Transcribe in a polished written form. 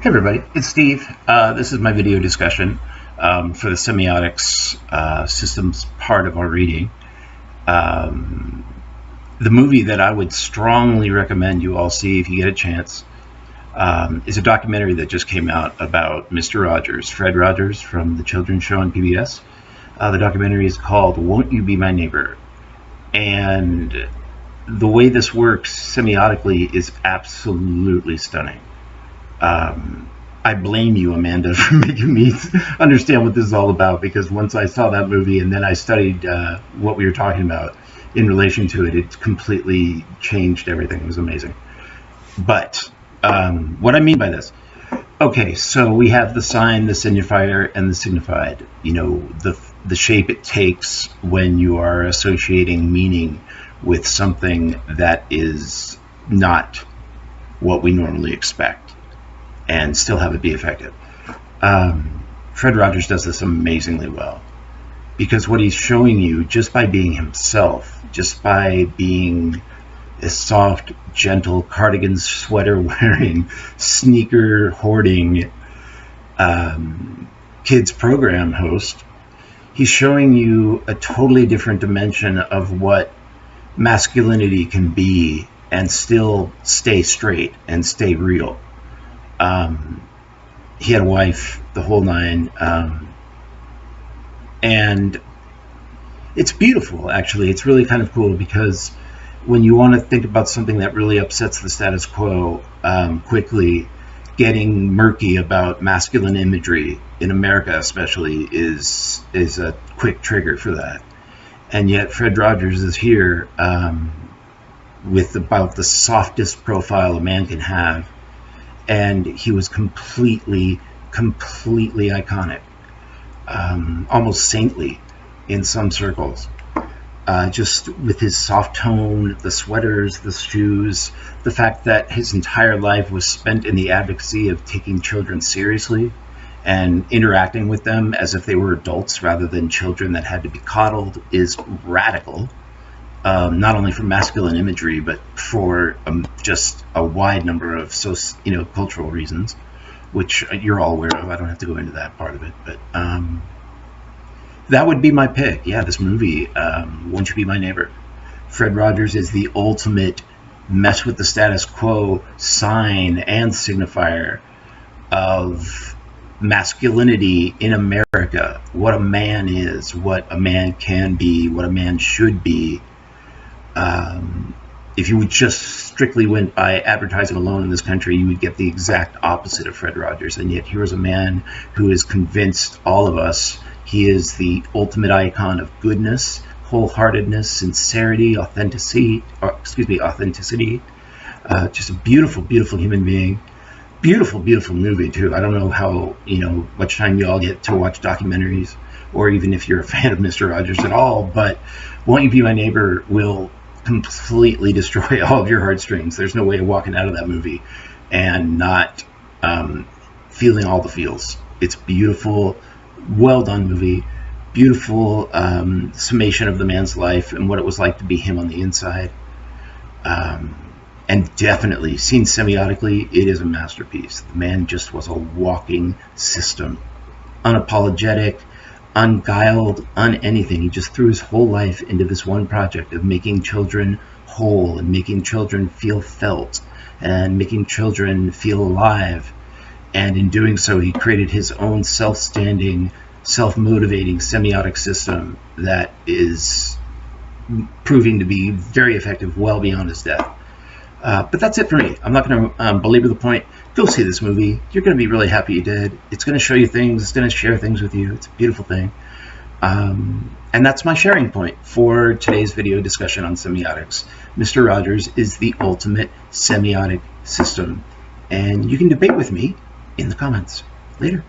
Hey everybody, it's Steve. This is my video discussion for the semiotics systems part of our reading. The movie that I would strongly recommend you all see if you get a chance is a documentary that just came out about Mr. Rogers, Fred Rogers from the children's show on PBS. The documentary is called Won't You Be My Neighbor? And the way this works semiotically is absolutely stunning. I blame you, Amanda, for making me understand what this is all about, because once I saw that movie and then I studied what we were talking about in relation to it, it completely changed everything. It was amazing. But what I mean by this, okay, so we have the sign, the signifier, and the signified. You know, the shape it takes when you are associating meaning with something that is not what we normally expect, and still have it be effective. Fred Rogers does this amazingly well, because what he's showing you just by being himself, just by being a soft, gentle, cardigan sweater wearing, sneaker hoarding kids program host, he's showing you a totally different dimension of what masculinity can be and still stay straight and stay real. He had a wife, the whole nine, and it's beautiful, actually. It's really kind of cool, because when you want to think about something that really upsets the status quo quickly, getting murky about masculine imagery in America especially is a quick trigger for that. And yet Fred Rogers is here with about the softest profile a man can have, and he was completely iconic, almost saintly in some circles, just with his soft tone, the sweaters, the shoes, the fact that his entire life was spent in the advocacy of taking children seriously and interacting with them as if they were adults rather than children that had to be coddled is radical. Not only for masculine imagery, but for just a wide number of cultural reasons, which you're all aware of. I don't have to go into that part of it, but that would be my pick. Yeah, this movie, Won't You Be My Neighbor? Fred Rogers is the ultimate mess with the status quo sign and signifier of masculinity in America. What a man is, what a man can be, what a man should be. If you would just strictly went by advertising alone in this country, you would get the exact opposite of Fred Rogers. And yet here is a man who has convinced all of us he is the ultimate icon of goodness, wholeheartedness, sincerity, authenticity. Just a beautiful, beautiful human being. Beautiful, beautiful movie too. I don't know how much time you all get to watch documentaries, or even if you're a fan of Mr. Rogers at all, but Won't You Be My Neighbor will completely destroy all of your heartstrings. There's no way of walking out of that movie and not feeling all the feels. It's beautiful, well done movie, beautiful summation of the man's life and what it was like to be him on the inside. And definitely, seen semiotically, it is a masterpiece. The man just was a walking system, unapologetic, unguiled, anything. He just threw his whole life into this one project of making children whole and making children feel felt and making children feel alive. And in doing so, he created his own self-standing, self-motivating semiotic system that is proving to be very effective well beyond his death. But that's it for me. I'm not going to belabor the point. Go see this movie. You're going to be really happy you did. It's going to show you things. It's going to share things with you. It's a beautiful thing. And that's my sharing point for today's video discussion on semiotics. Mr. Rogers is the ultimate semiotic system. And you can debate with me in the comments. Later.